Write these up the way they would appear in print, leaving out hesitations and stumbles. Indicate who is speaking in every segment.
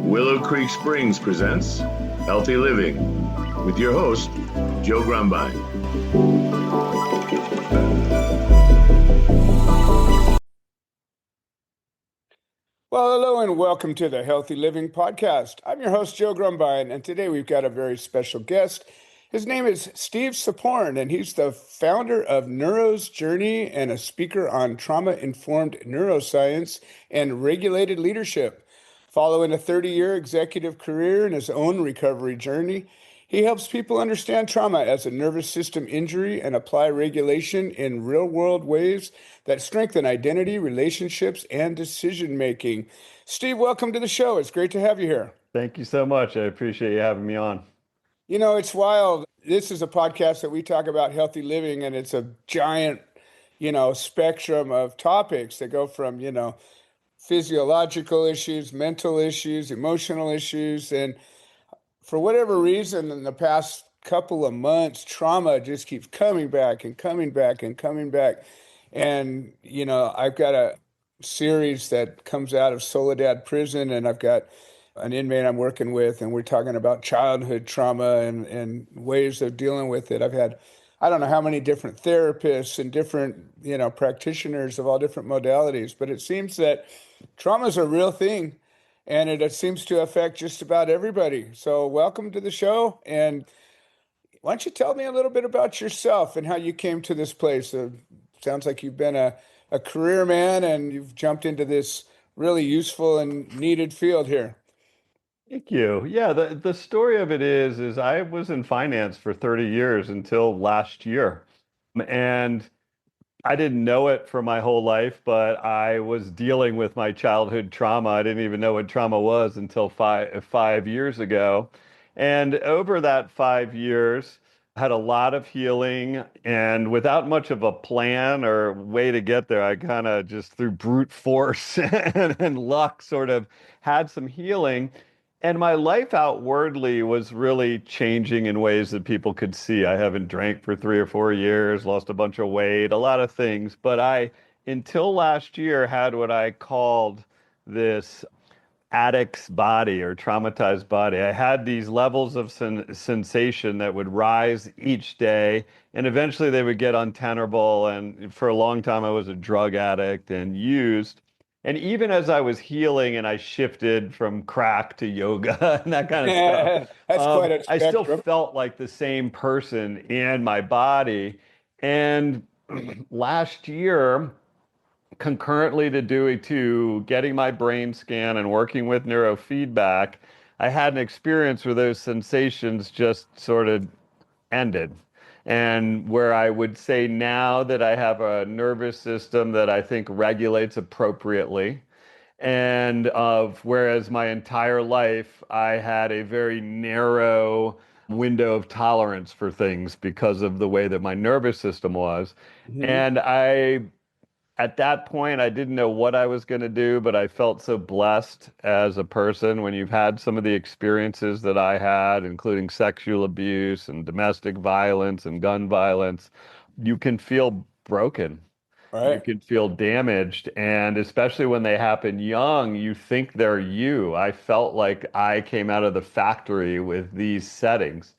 Speaker 1: Willow Creek Springs presents Healthy Living with your host, Joe Grumbine.
Speaker 2: Well, hello and welcome to the Healthy Living Podcast. I'm your host, Joe Grumbine, and today we've got a very special guest. His name is Steve Sapourn, and he's the founder of Neuros Journey and a speaker on trauma-informed neuroscience and regulated leadership. Following a 30-year executive career in his own recovery journey, he helps people understand trauma as a nervous system injury and apply regulation in real-world ways that strengthen identity, relationships, and decision-making. Steve, welcome to the show. It's great to have you here.
Speaker 3: Thank you so much. I appreciate you having me on.
Speaker 2: You know, it's wild. This is a podcast that we talk about healthy living, and it's a giant, spectrum of topics that go from, physiological issues, mental issues, emotional issues. And for whatever reason, in the past couple of months, trauma just keeps coming back and coming back and coming back. And, I've got a series that comes out of Soledad Prison, and I've got an inmate I'm working with, and we're talking about childhood trauma and ways of dealing with it. I've had, I don't know how many different therapists and different, practitioners of all different modalities, but it seems that trauma is a real thing, and it seems to affect just about everybody. So welcome to the show. And why don't you tell me a little bit about yourself and how you came to this place? Sounds like you've been a career man and you've jumped into this really useful and needed field here.
Speaker 3: Thank you. Yeah, the story of it is I was in finance for 30 years until last year. And I didn't know it for my whole life, but I was dealing with my childhood trauma. I didn't even know what trauma was until five years ago. And over that 5 years, had a lot of healing, and without much of a plan or way to get there, I kind of just through brute force and luck sort of had some healing. And my life outwardly was really changing in ways that people could see. I haven't drank for 3 or 4 years, lost a bunch of weight, a lot of things. But until last year, had what I called this addict's body or traumatized body. I had these levels of sensation that would rise each day, and eventually they would get untenable. And for a long time, I was a drug addict and used. And even as I was healing and I shifted from crack to yoga and that kind of stuff,
Speaker 2: That's quite a
Speaker 3: I still
Speaker 2: spectrum.
Speaker 3: felt like the same person in my body. And last year, concurrently to getting my brain scan and working with neurofeedback, I had an experience where those sensations just sort of ended. And where I would say now that I have a nervous system that I think regulates appropriately, and of whereas my entire life I had a very narrow window of tolerance for things because of the way that my nervous system was.
Speaker 2: Mhm.
Speaker 3: And at that point, I didn't know what I was going to do, but I felt so blessed as a person when you've had some of the experiences that I had, including sexual abuse and domestic violence and gun violence. You can feel broken. You
Speaker 2: Right.
Speaker 3: can feel damaged. And especially when they happen young, you think they're you. I felt like I came out of the factory with these settings.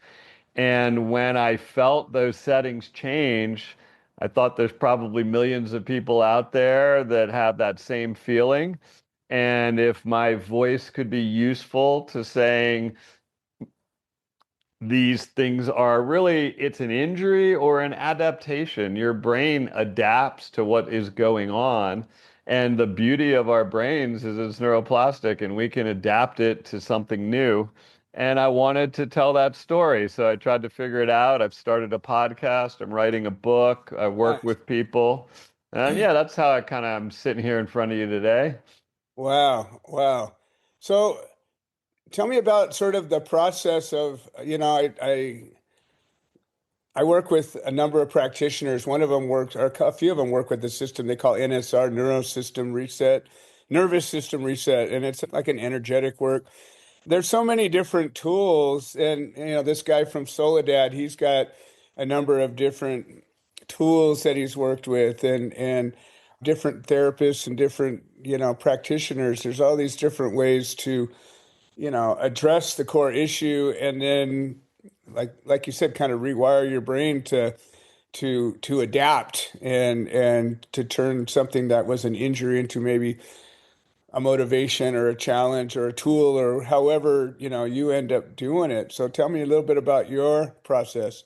Speaker 3: And when I felt those settings change, I thought there's probably millions of people out there that have that same feeling. And if my voice could be useful to saying these things are really, it's an injury or an adaptation. Your brain adapts to what is going on. And the beauty of our brains is it's neuroplastic and we can adapt it to something new. And I wanted to tell that story. So I tried to figure it out. I've started a podcast. I'm writing a book. I work
Speaker 2: Nice.
Speaker 3: with people. And yeah, that's how I'm sitting here in front of you today.
Speaker 2: Wow. Wow. So tell me about sort of the process of, I work with a number of practitioners. One of them works, or a few of them work with the system they call NSR, nervous system reset, and it's like an energetic work. There's so many different tools, and this guy from Soledad, he's got a number of different tools that he's worked with, and different therapists and different practitioners. There's all these different ways to address the core issue, and then, like you said, kind of rewire your brain to adapt and to turn something that was an injury into maybe a motivation or a challenge or a tool, or however, you end up doing it. So tell me a little bit about your process.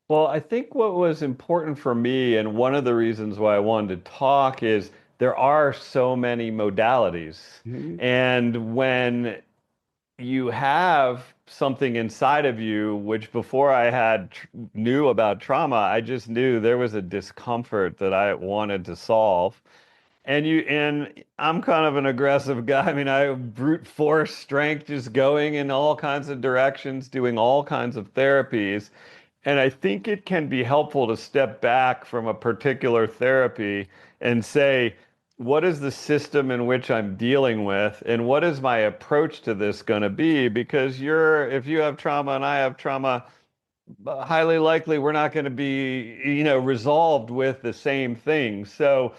Speaker 3: Well, I think what was important for me, and one of the reasons why I wanted to talk, is there are so many modalities.
Speaker 2: Mhm.
Speaker 3: And when you have something inside of you, which before I had knew about trauma, I just knew there was a discomfort that I wanted to solve. And I'm kind of an aggressive guy. I mean, I brute force strength, just going in all kinds of directions, doing all kinds of therapies. And I think it can be helpful to step back from a particular therapy and say, what is the system in which I'm dealing with, and what is my approach to this going to be? Because if you have trauma and I have trauma, highly likely we're not going to be, resolved with the same thing. So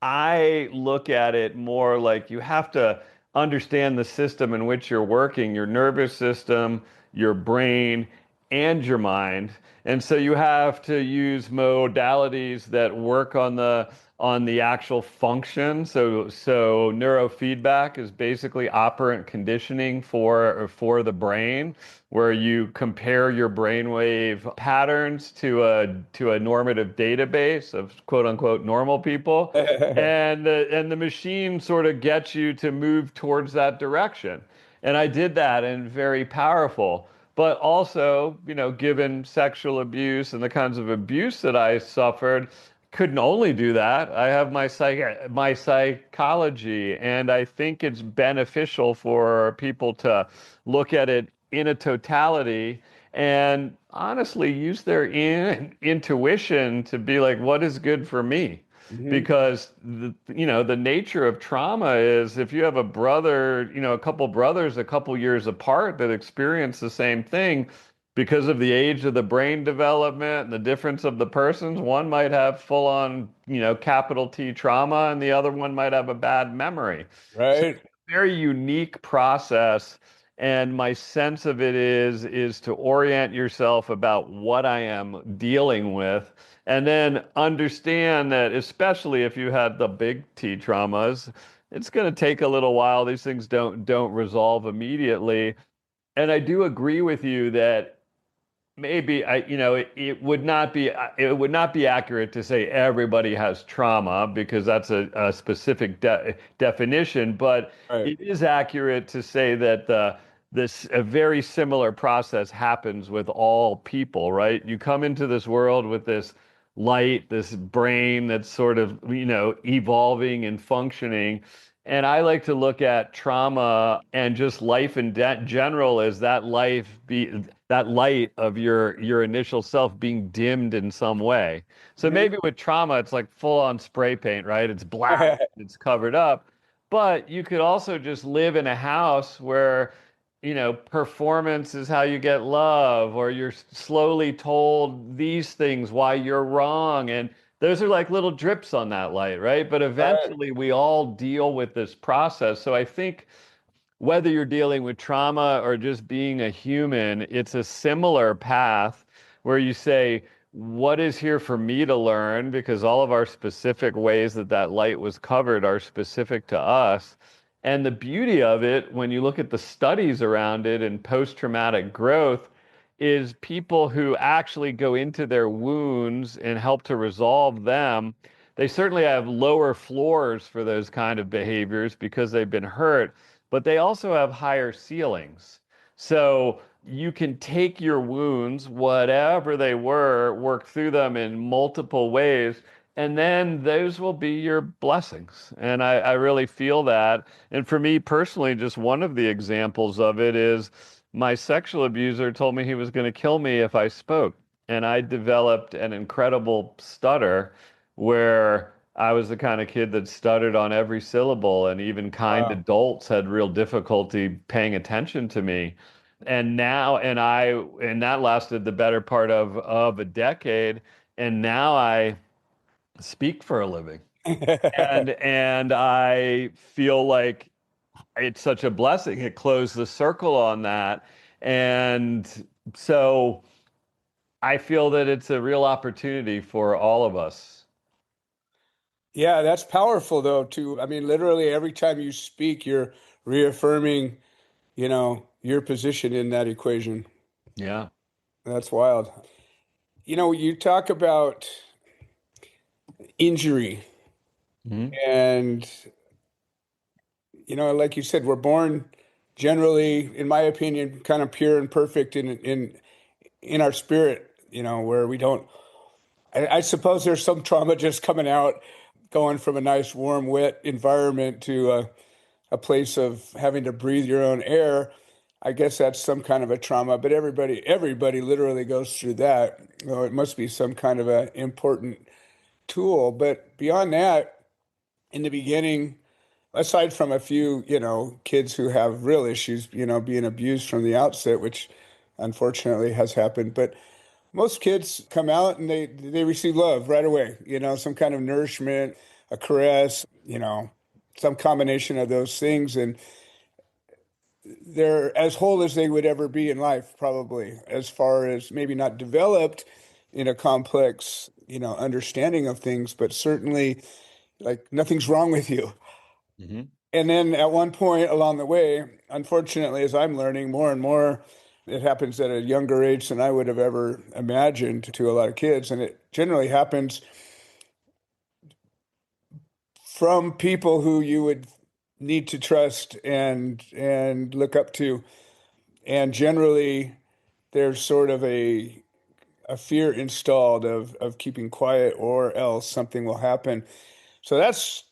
Speaker 3: I look at it more like you have to understand the system in which you're working, your nervous system, your brain, and your mind. And so you have to use modalities that work on the actual function. So neurofeedback is basically operant conditioning for the brain, where you compare your brainwave patterns to a normative database of quote unquote normal people, and the machine sort of gets you to move towards that direction. And I did that, and very powerful. But also, given sexual abuse and the kinds of abuse that I suffered, couldn't only do that. I have my psychology, and I think it's beneficial for people to look at it in a totality and honestly use their intuition to be like, what is good for me?
Speaker 2: Mhm.
Speaker 3: Because the nature of trauma is, if you have a brother, a couple brothers a couple years apart that experience the same thing, because of the age of the brain development and the difference of the persons, one might have full on, capital T trauma, and the other one might have a bad memory. So
Speaker 2: Right.
Speaker 3: it's a very unique process. And my sense of it is to orient yourself about what I am dealing with, and then understand that, especially if you had the big T traumas, it's going to take a little while. These things don't resolve immediately. And I do agree with you that maybe it would not be accurate to say everybody has trauma, because that's a specific definition, but
Speaker 2: Right.
Speaker 3: it is accurate to say that this a very similar process happens with all people, right? You come into this world with this light, this brain that's sort of, evolving and functioning. And I like to look at trauma and just life in general as that light of your initial self being dimmed in some way. So
Speaker 2: Mhm.
Speaker 3: maybe with trauma, it's like full on spray paint, right? It's black, it's covered up. But you could also just live in a house where, performance is how you get love, or you're slowly told these things why you're wrong. And those are like little drips on that light, right? But
Speaker 2: Right.
Speaker 3: eventually we all deal with this process. So I think whether you're dealing with trauma or just being a human, it's a similar path where you say, what is here for me to learn? Because all of our specific ways that light was covered are specific to us. And the beauty of it, when you look at the studies around it and post-traumatic growth, is people who actually go into their wounds and help to resolve them, they certainly have lower floors for those kind of behaviors because they've been hurt, but they also have higher ceilings. So you can take your wounds, whatever they were, work through them in multiple ways, and then those will be your blessings. And I really feel that. And for me personally, just one of the examples of it is my sexual abuser told me he was going to kill me if I spoke. And I developed an incredible stutter where I was the kind of kid that stuttered on every syllable, and even kind
Speaker 2: Wow.
Speaker 3: adults had real difficulty paying attention to me. And that lasted the better part of a decade. And now I speak for a living. And I feel like it's such a blessing. It closed the circle on that. And so I feel that it's a real opportunity for all of us.
Speaker 2: Yeah, that's powerful though, too. I mean, literally every time you speak, you're reaffirming, your position in that equation.
Speaker 3: Yeah.
Speaker 2: That's wild. You talk about injury
Speaker 3: Mhm.
Speaker 2: and, like you said, we're born generally, in my opinion, kind of pure and perfect in our spirit, where we don't, I suppose there's some trauma just coming out, going from a nice, warm, wet environment to a place of having to breathe your own air. I guess that's some kind of a trauma, but everybody literally goes through that. It must be some kind of an important tool. But beyond that, in the beginning, aside from a few, kids who have real issues, being abused from the outset, which unfortunately has happened, but most kids come out and they receive love right away, some kind of nourishment, a caress, some combination of those things. And they're as whole as they would ever be in life, probably, as far as maybe not developed in a complex, understanding of things, but certainly like nothing's wrong with you.
Speaker 3: Hmm.
Speaker 2: And then at one point along the way, unfortunately, as I'm learning more and more, it happens at a younger age than I would have ever imagined to a lot of kids. And it generally happens from people who you would need to trust and look up to. And generally, there's sort of a fear installed of keeping quiet or else something will happen. So that's,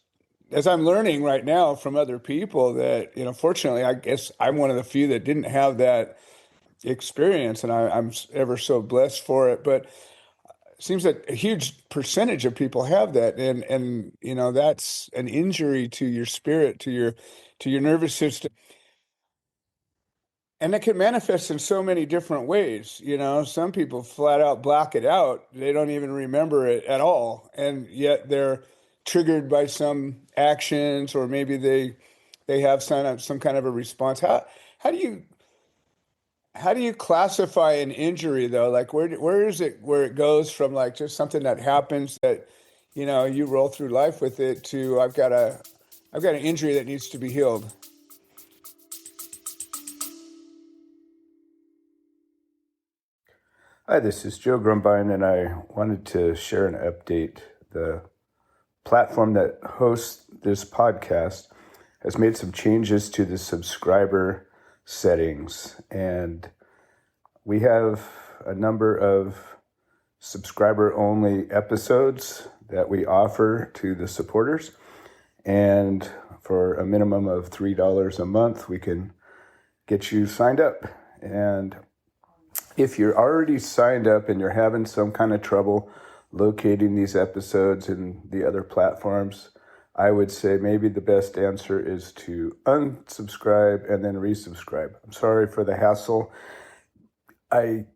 Speaker 2: as I'm learning right now from other people, that, fortunately, I guess I'm one of the few that didn't have that experience, and I'm ever so blessed for it. But it seems that a huge percentage of people have that, and that's an injury to your spirit, to your nervous system. And it can manifest in so many different ways. Some people flat out block it out. They don't even remember it at all. And yet they're triggered by some actions, or maybe they have some kind of a response. How do you classify an injury though? Like where is it where it goes from like just something that happens that, you roll through life with it to I've got an injury that needs to be healed?
Speaker 4: Hi, this is Joe Grumbine, and I wanted to share an update. The platform that hosts this podcast has made some changes to the subscriber settings, and we have a number of subscriber-only episodes that we offer to the supporters, and for a minimum of $3 a month, we can get you signed up. And if you're already signed up and you're having some kind of trouble locating these episodes in the other platforms, I would say maybe the best answer is to unsubscribe and then resubscribe. I'm sorry for the hassle. I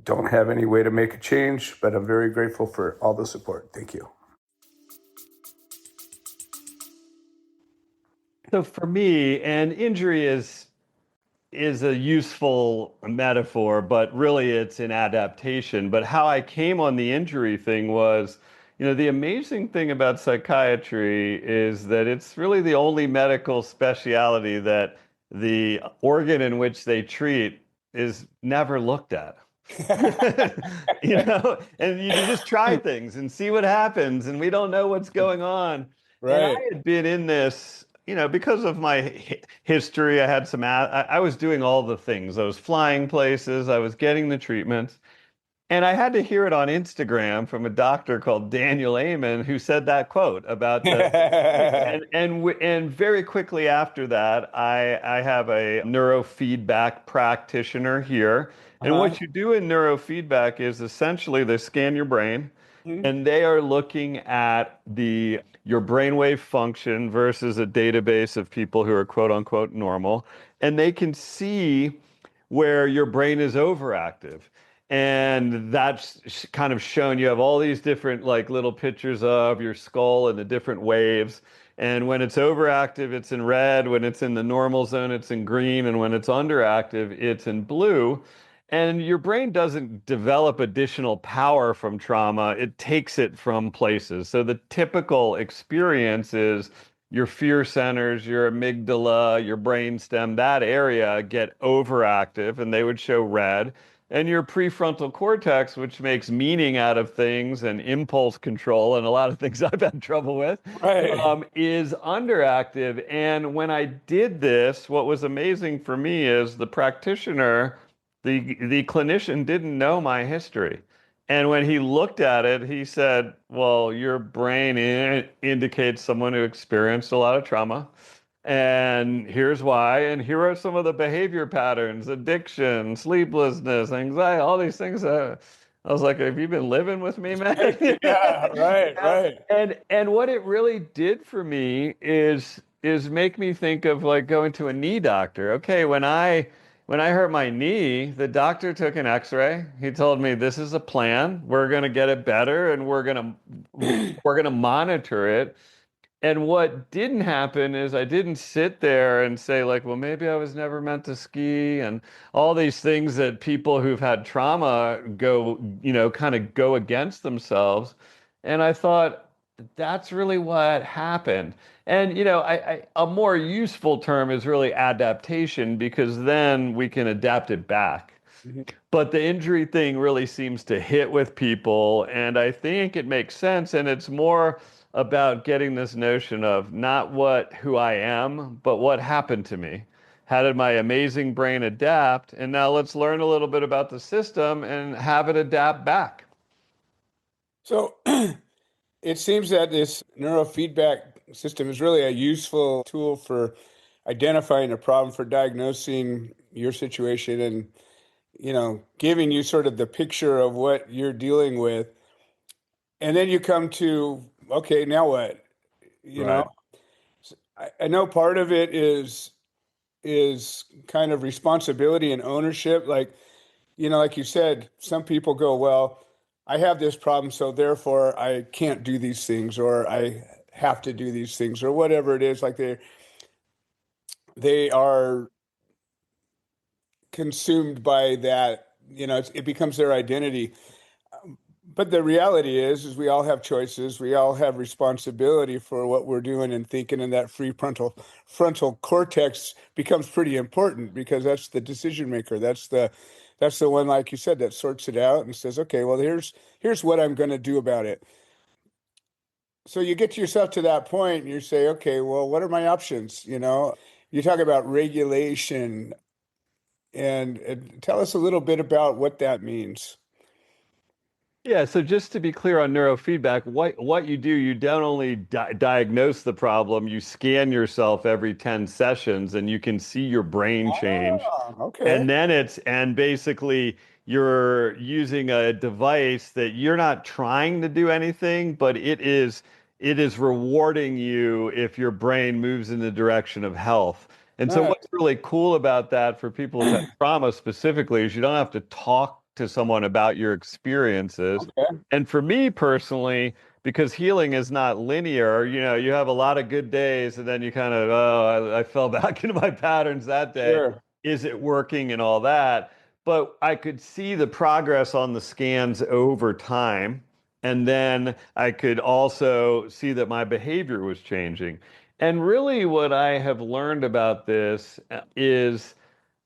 Speaker 4: don't have any way to make a change, but I'm very grateful for all the support. Thank you.
Speaker 3: So for me, an injury is a useful metaphor, but really it's an adaptation. But how I came on the injury thing was, the amazing thing about psychiatry is that it's really the only medical specialty that the organ in which they treat is never looked at. And you just try things and see what happens, and we don't know what's going on. And I
Speaker 2: Right.
Speaker 3: had been in this, because of my history. I had I was doing all the things. I was flying places, I was getting the treatments, and I had to hear it on Instagram from a doctor called Daniel Amen, who said that quote about the and very quickly after that, I have a neurofeedback practitioner here. And
Speaker 2: Uh-huh.
Speaker 3: what you do in neurofeedback is essentially they scan your brain,
Speaker 2: Mhm.
Speaker 3: and they are looking at the your brainwave function versus a database of people who are quote unquote normal, and they can see where your brain is overactive. And that's kind of shown. You have all these different like little pictures of your skull and the different waves. And when it's overactive, it's in red. When it's in the normal zone, it's in green. And when it's underactive, it's in blue. And your brain doesn't develop additional power from trauma, it takes it from places. So the typical experience is your fear centers, your amygdala, your brainstem, that area get overactive and they would show red. And your prefrontal cortex, which makes meaning out of things and impulse control and a lot of things I've had trouble with,
Speaker 2: Right.
Speaker 3: is underactive. And when I did this, what was amazing for me is the practitioner, the clinician didn't know my history. And when he looked at it, he said, well, your brain indicates someone who experienced a lot of trauma. And here's why. And here are some of the behavior patterns, addiction, sleeplessness, anxiety, all these things. I was like, have you been living with me, man?
Speaker 2: Yeah, right,
Speaker 3: Yeah.
Speaker 2: right.
Speaker 3: And what it really did for me is make me think of like going to a knee doctor. Okay, when I hurt my knee, the doctor took an x-ray. He told me this is a plan. We're going to get it better and we're going to monitor it. And what didn't happen is I didn't sit there and say like, well, maybe I was never meant to ski and all these things that people who've had trauma go, kind of go against themselves. And I thought that's really what happened. And, a more useful term is really adaptation because then we can adapt it back.
Speaker 2: Mhm.
Speaker 3: But the injury thing really seems to hit with people, and I think it makes sense. And it's more about getting this notion of not who I am, but what happened to me. How did my amazing brain adapt? And now let's learn a little bit about the system and have it adapt back.
Speaker 2: So it seems that this neurofeedback system is really a useful tool for identifying a problem, for diagnosing your situation, and giving you sort of the picture of what you're dealing with. And then you come to, okay, now what? You know,
Speaker 3: Right.
Speaker 2: I know part of it is kind of responsibility and ownership. Like you said, some people go, well, I have this problem, so therefore I can't do these things, or I have to do these things, or whatever it is. Like they are consumed by that. It becomes their identity. But the reality is we all have choices. We all have responsibility for what we're doing and thinking, and that frontal cortex becomes pretty important because that's the decision maker. That's the one, like you said, that sorts it out and says, okay, well, here's what I'm going to do about it. So you get yourself to that point and you say, okay, well, what are my options? You talk about regulation, and tell us a little bit about what that means.
Speaker 3: Yeah, so just to be clear on neurofeedback, what you do, you don't only diagnose the problem, you scan yourself every 10 sessions and you can see your brain change.
Speaker 2: Ah, okay.
Speaker 3: And basically you're using a device that you're not trying to do anything, but it is rewarding you if your brain moves in the direction of health. And so
Speaker 2: Nice.
Speaker 3: what's really cool about that for people who've had trauma specifically is you don't have to talk to someone about your experiences.
Speaker 2: Okay.
Speaker 3: And for me personally, because healing is not linear, you have a lot of good days and then you kind of, oh, I fell back into my patterns that day.
Speaker 2: Sure.
Speaker 3: Is it working and all that? But I could see the progress on the scans over time. And then I could also see that my behavior was changing. And really, what I have learned about this is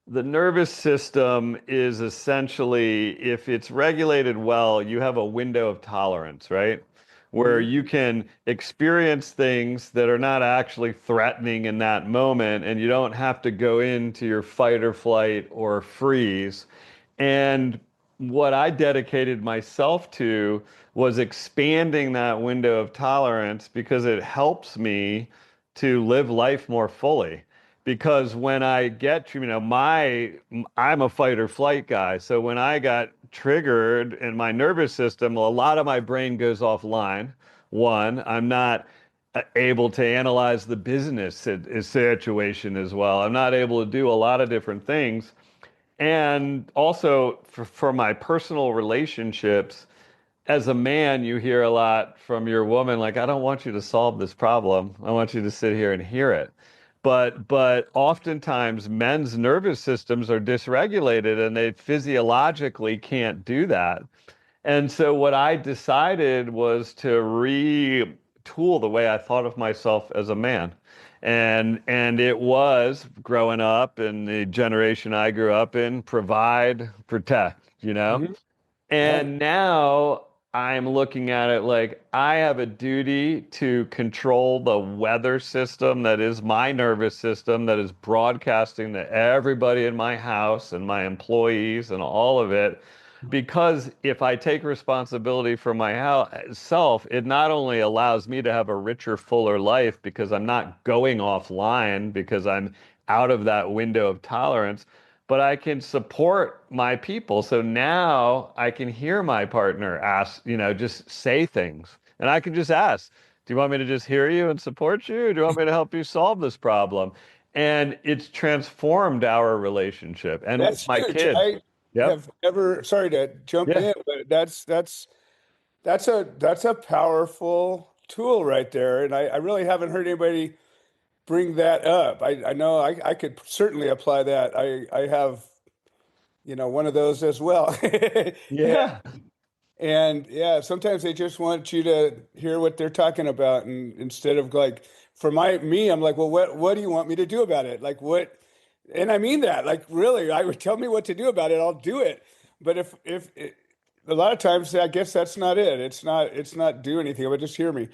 Speaker 3: the nervous system is essentially, if it's regulated well, you have a window of tolerance, right? Where
Speaker 2: Mhm.
Speaker 3: you can experience things that are not actually threatening in that moment, and you don't have to go into your fight or flight or freeze. And what I dedicated myself to was expanding that window of tolerance because it helps me to live life more fully. Because when I get, I'm a fight or flight guy. So when I got triggered in my nervous system, a lot of my brain goes offline. One, I'm not able to analyze the business situation as well. I'm not able to do a lot of different things. And also for my personal relationships, as a man, you hear a lot from your woman, like, I don't want you to solve this problem. I want you to sit here and hear it. But oftentimes men's nervous systems are dysregulated and they physiologically can't do that. And so what I decided was to retool the way I thought of myself as a man. And it was growing up in the generation I grew up in, provide, protect, you know?
Speaker 2: Mhm. Yeah.
Speaker 3: And now I'm looking at it like I have a duty to control the weather system that is my nervous system, that is broadcasting to everybody in my house and my employees and all of it. Because if I take responsibility for myself, it not only allows me to have a richer, fuller life because I'm not going offline because I'm out of that window of tolerance, but I can support my people. So now I can hear my partner ask, just say things. And I can just ask, do you want me to just hear you and support you? Or do you want me to help you solve this problem? And it's transformed our relationship. And with
Speaker 2: That's
Speaker 3: my
Speaker 2: huge.
Speaker 3: kids.
Speaker 2: I
Speaker 3: Yep.
Speaker 2: have never, sorry to jump
Speaker 3: Yeah.
Speaker 2: in, but that's a powerful tool right there. And I really haven't heard anybody bring that up. I know I could certainly apply that. I have, one of those as well.
Speaker 3: Yeah.
Speaker 2: And yeah, sometimes they just want you to hear what they're talking about, and instead of like, for me, I'm like, well, what do you want me to do about it? Like what? And I mean that, like really, I would tell me what to do about it, I'll do it. But if it, a lot of times, I guess that's not it. It's not do anything, but just hear me.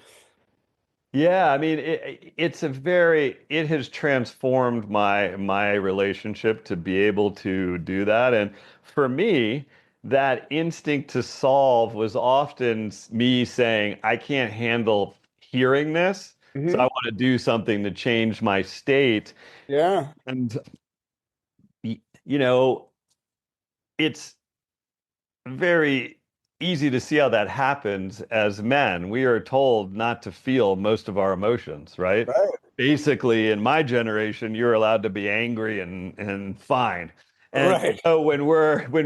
Speaker 3: Yeah, I mean, it has transformed my relationship to be able to do that. And for me, that instinct to solve was often me saying, I can't handle hearing this, so I
Speaker 2: Hmm.
Speaker 3: want to do something to change my state.
Speaker 2: Yeah,
Speaker 3: And you know, it's very easy to see how that happens as men. We are told not to feel most of our emotions, right?
Speaker 2: right,
Speaker 3: Basically, in my generation, you're allowed to be angry and fine. And
Speaker 2: right.
Speaker 3: so when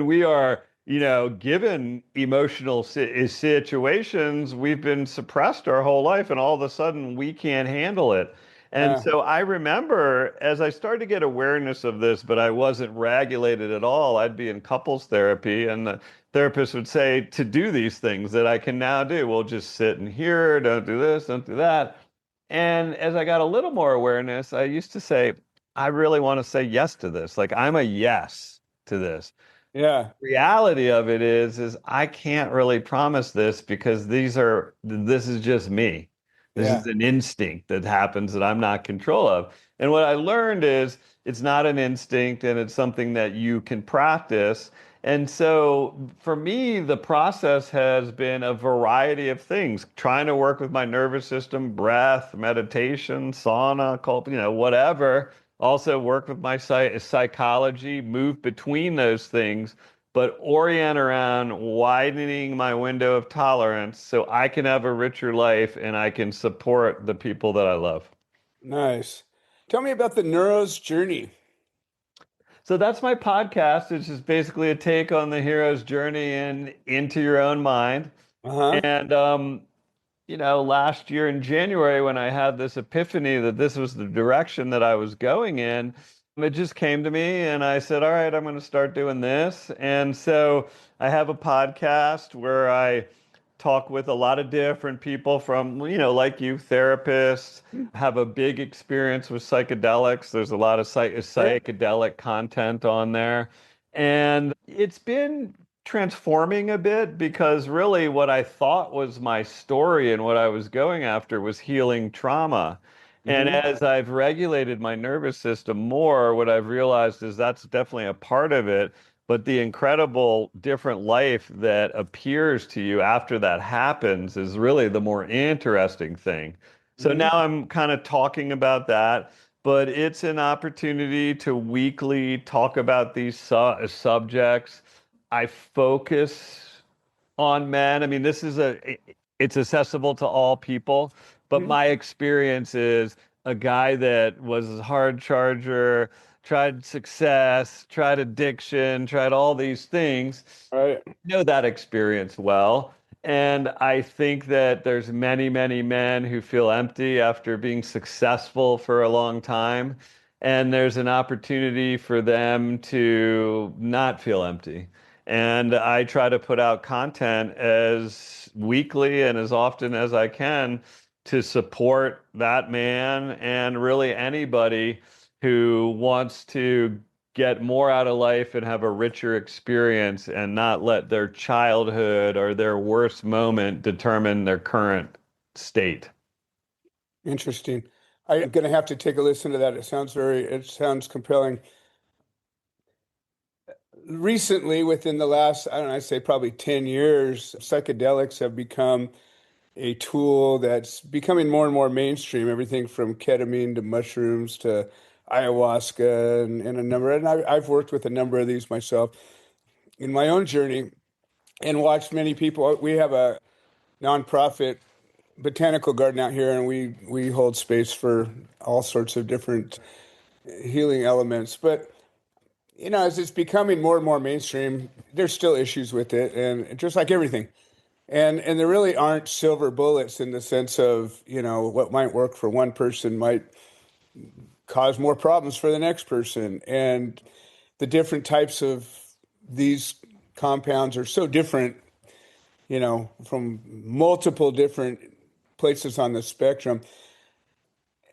Speaker 3: we are, given emotional situations, we've been suppressed our whole life, and all of a sudden we can't handle it. And
Speaker 2: Yeah,
Speaker 3: so I remember as I started to get awareness of this, but I wasn't regulated at all. I'd be in couples therapy, and the therapist would say to do these things that I can now do. We'll just sit and hear, don't do this, don't do that. And as I got a little more awareness, I used to say, I really want to say yes to this. Like I'm a yes to this.
Speaker 2: yeah,
Speaker 3: Reality of it is I can't really promise this because this is just me. This is
Speaker 2: yeah.
Speaker 3: an instinct that happens that I'm not control of. And what I learned is it's not an instinct and it's something that you can practice. And so for me, the process has been a variety of things, trying to work with my nervous system, breath, meditation, sauna, whatever. Also work with my psychology, move between those things, but orient around widening my window of tolerance so I can have a richer life and I can support the people that I love.
Speaker 2: Nice. Tell me about the Neuros Journey.
Speaker 3: So that's my podcast. It's just basically a take on the hero's journey and into your own mind.
Speaker 2: Uh-huh.
Speaker 3: And last year in January, when I had this epiphany that this was the direction that I was going in, it just came to me and I said, all right, I'm going to start doing this. And so I have a podcast where I talk with a lot of different people from, like you, therapists, have a big experience with psychedelics. There's a lot of
Speaker 2: Yeah.
Speaker 3: psychedelic content on there. And it's been transforming a bit because really what I thought was my story and what I was going after was healing trauma. And
Speaker 2: Hmm.
Speaker 3: as I've regulated my nervous system more, what I've realized is that's definitely a part of it. But the incredible different life that appears to you after that happens is really the more interesting thing. So now
Speaker 2: Hmm.
Speaker 3: I'm kind of talking about that, but it's an opportunity to weekly talk about these subjects. I focus on men. I mean, it's accessible to all people, but
Speaker 2: Hmm.
Speaker 3: my experience is a guy that was a hard charger, tried success, tried addiction, tried all these things.
Speaker 2: Right.
Speaker 3: Know that experience well. And I think that there's many, many men who feel empty after being successful for a long time. And there's an opportunity for them to not feel empty. And I try to put out content as weekly and as often as I can to support that man and really anybody who wants to get more out of life and have a richer experience and not let their childhood or their worst moment determine their current state.
Speaker 2: Interesting. I'm going to have to take a listen to that. It sounds compelling. Recently, within the last, I don't know, I'd say probably 10 years, psychedelics have become a tool that's becoming more and more mainstream, everything from ketamine to mushrooms to ayahuasca and a number. And I've worked with a number of these myself in my own journey and watched many people. We have a nonprofit botanical garden out here, and we hold space for all sorts of different healing elements. But as it's becoming more and more mainstream, there's still issues with it, and just like everything. And there really aren't silver bullets in the sense of, what might work for one person might cause more problems for the next person. And the different types of these compounds are so different, from multiple different places on the spectrum.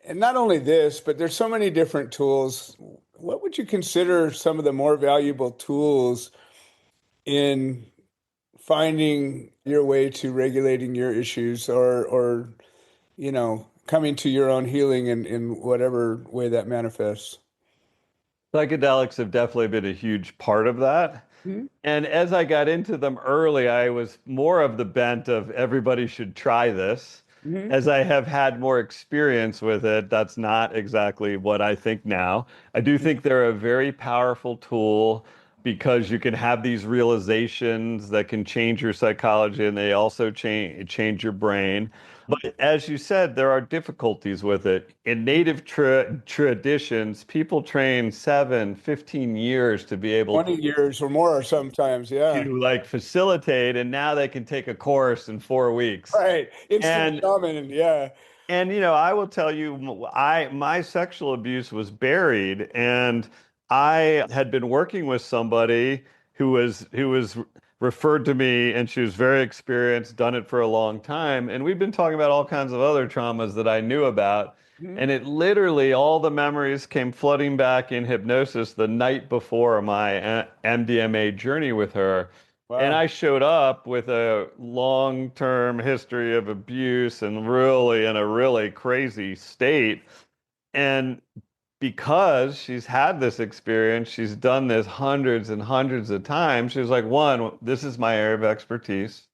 Speaker 2: And not only this, but there's so many different tools. What would you consider some of the more valuable tools in finding your way to regulating your issues or coming to your own healing in whatever way that manifests?
Speaker 3: Psychedelics have definitely been a huge part of that.
Speaker 2: Mhm.
Speaker 3: And as I got into them early, I was more of the bent of everybody should try this.
Speaker 2: Mhm.
Speaker 3: As I have had more experience with it, that's not exactly what I think now. I do think they're a very powerful tool because you can have these realizations that can change your psychology and they also change your brain. But as you said, there are difficulties with it. In native traditions, people train 7, 15 years to be able
Speaker 2: 20 years or more sometimes, yeah.
Speaker 3: to like facilitate, and now they can take a course in 4 weeks.
Speaker 2: Right. Instant
Speaker 3: And
Speaker 2: shaman, yeah.
Speaker 3: I will tell you, my sexual abuse was buried, and I had been working with somebody who was referred to me, and she was very experienced, done it for a long time, and we've been talking about all kinds of other traumas that I knew about,
Speaker 2: Mhm.
Speaker 3: and it literally all the memories came flooding back in hypnosis the night before my MDMA journey with her. And
Speaker 2: Wow.
Speaker 3: I showed up with a long-term history of abuse and really in a really crazy state. And because she's had this experience, she's done this hundreds and hundreds of times. She was like, one, this is my area of expertise.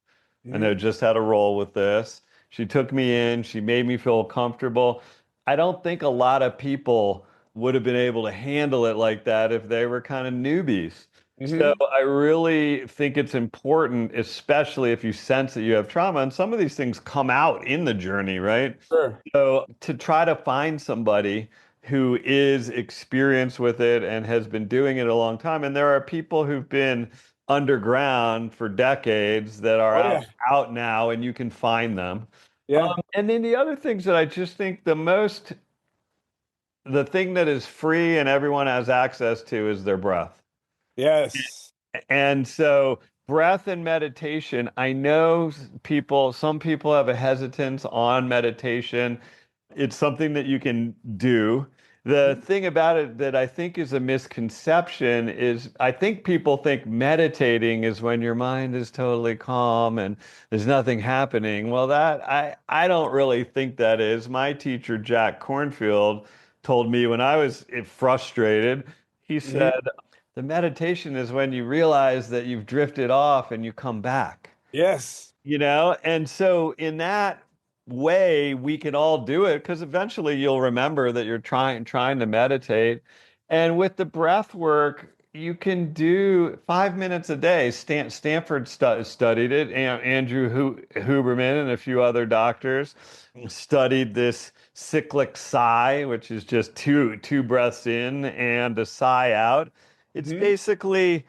Speaker 3: I
Speaker 2: Mhm.
Speaker 3: know just how to roll with this. She took me in, she made me feel comfortable. I don't think a lot of people would have been able to handle it like that if they were kind of newbies. So
Speaker 2: Mhm.
Speaker 3: I really think it's important, especially if you sense that you have trauma, and some of these things come out in the journey, right?
Speaker 2: Sure.
Speaker 3: So to try to find somebody who is experienced with it and has been doing it a long time, and there are people who've been underground for decades that are
Speaker 2: Oh yeah.
Speaker 3: out now, and you can find them.
Speaker 2: Yeah.
Speaker 3: And then the other things that I just think the thing that is free and everyone has access to is their breath.
Speaker 2: Yes.
Speaker 3: And so breath and meditation, I know some people have a hesitance on meditation. It's something that you can do. The thing about it that I think is a misconception is I think people think meditating is when your mind is totally calm and there's nothing happening. Well, I don't really think that is. My teacher, Jack Cornfield, told me when I was frustrated, he
Speaker 2: Mhm.
Speaker 3: said, the meditation is when you realize that you've drifted off and you come back.
Speaker 2: Yes.
Speaker 3: And so in that way we can all do it because eventually you'll remember that you're trying to meditate. And with the breath work you can do 5 minutes a day. Stanford studied it, and Andrew Huberman and a few other doctors studied this cyclic sigh, which is just two breaths in and a sigh out. It's
Speaker 2: Mhm.
Speaker 3: basically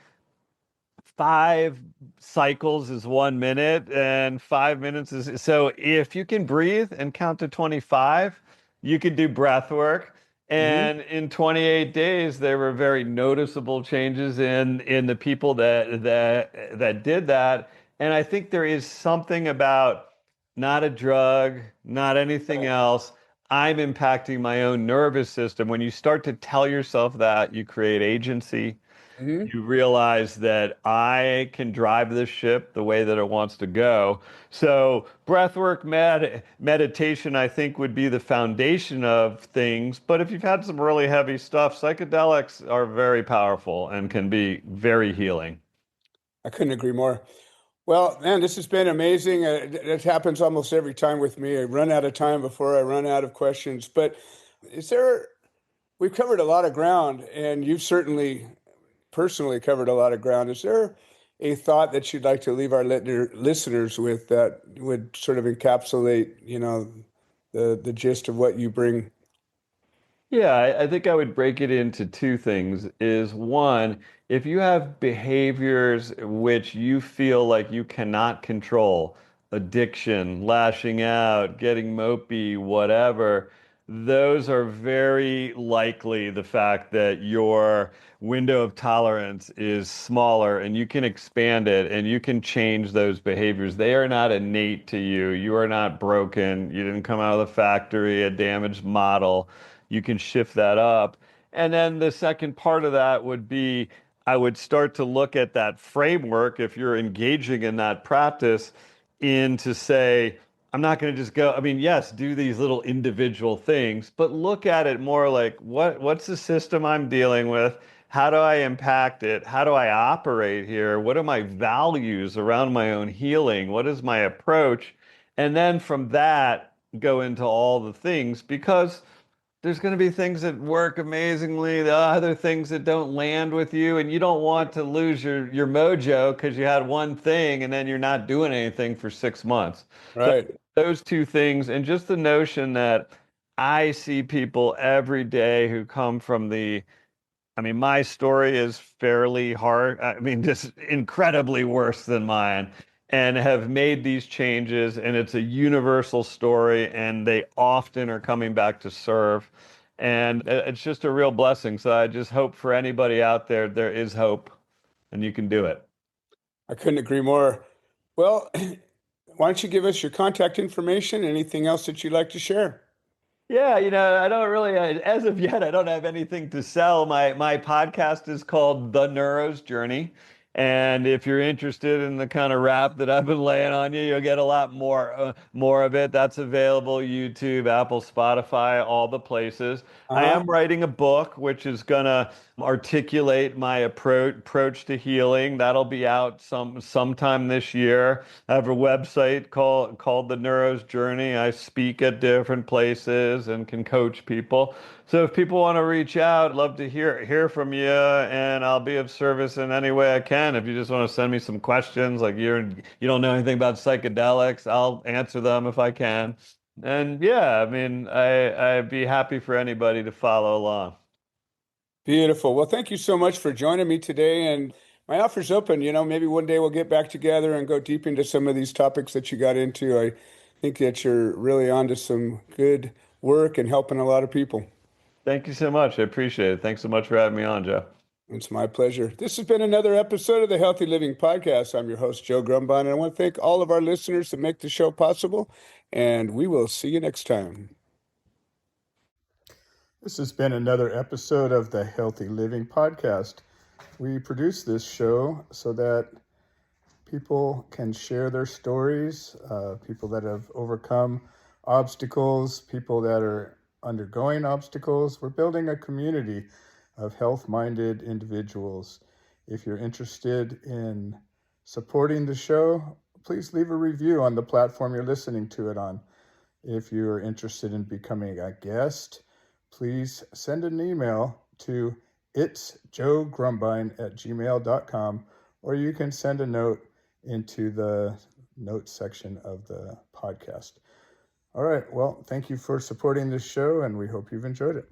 Speaker 3: 5 cycles is 1 minute and 5 minutes is, so if you can breathe and count to 25, you could do breath work.
Speaker 2: Hmm.
Speaker 3: And in 28 days, there were very noticeable changes in the people that did that. And I think there is something about not a drug, not anything else. I'm impacting my own nervous system. When you start to tell yourself that, you create agency.
Speaker 2: Hmm.
Speaker 3: You realize that I can drive this ship the way that it wants to go. So breathwork, meditation, I think would be the foundation of things. But if you've had some really heavy stuff, psychedelics are very powerful and can be very healing.
Speaker 2: I couldn't agree more. Well, man, this has been amazing. It happens almost every time with me. I run out of time before I run out of questions. But is there, we've covered a lot of ground, and you've certainly personally covered a lot of ground. Is there a thought that you'd like to leave our listeners with that would sort of encapsulate, the gist of what you bring?
Speaker 3: Yeah, I think I would break it into two things. Is one, if you have behaviors which you feel like you cannot control, addiction, lashing out, getting mopey, whatever, those are very likely the fact that your window of tolerance is smaller and you can expand it and you can change those behaviors. They are not innate to you. You are not broken. You didn't come out of the factory, a damaged model. You can shift that up. And then the second part of that would be I would start to look at that framework if you're engaging in that practice in to say, I'm not going to just go, I mean, yes, do these little individual things, but look at it more like what's the system I'm dealing with? How do I impact it? How do I operate here? What are my values around my own healing? What is my approach? And then from that, go into all the things because there's going to be things that work amazingly, the other things that don't land with you, and you don't want to lose your mojo because you had one thing and then you're not doing anything for 6 months. So
Speaker 2: Right.
Speaker 3: those two things, and just the notion that I see people every day who come from I mean, my story is fairly hard. I mean, just incredibly worse than mine, and have made these changes. And it's a universal story, and they often are coming back to serve. And it's just a real blessing. So I just hope for anybody out there, there is hope, and you can do it.
Speaker 2: I couldn't agree more. Well, why don't you give us your contact information? Anything else that you'd like to share?
Speaker 3: Yeah, I don't really, as of yet, I don't have anything to sell. My podcast is called The Neuros Journey. And if you're interested in the kind of rap that I've been laying on you, you'll get a lot more of it. That's available YouTube, Apple, Spotify, all the places. I
Speaker 2: Uh-huh.
Speaker 3: am writing a book which is gonna articulate my approach to healing. That'll be out sometime this year. I have a website called the Neuros Journey. I speak at different places and can coach people. So if people want to reach out, love to hear from you, and I'll be of service in any way I can. If you just want to send me some questions, like you don't know anything about psychedelics, I'll answer them if I can. And yeah, I mean, I'd be happy for anybody to follow along.
Speaker 2: Beautiful. Well, thank you so much for joining me today. And my offer's open. Maybe one day we'll get back together and go deep into some of these topics that you got into. I think that you're really onto some good work and helping a lot of people.
Speaker 3: Thank you so much. I appreciate it. Thanks so much for having me on, Joe.
Speaker 2: It's my pleasure. This has been another episode of the Healthy Living Podcast. I'm your host, Joe Grumbine, and I want to thank all of our listeners that make the show possible. And we will see you next time.
Speaker 4: This has been another episode of the Healthy Living Podcast. We produce this show so that people can share their stories, people that have overcome obstacles, people that are undergoing obstacles. We're building a community of health-minded individuals. If you're interested in supporting the show, please leave a review on the platform you're listening to it on. If you're interested in becoming a guest, please send an email to itsjoegrumbine@gmail.com, or you can send a note into the notes section of the podcast. All right. Well, thank you for supporting this show, and we hope you've enjoyed it.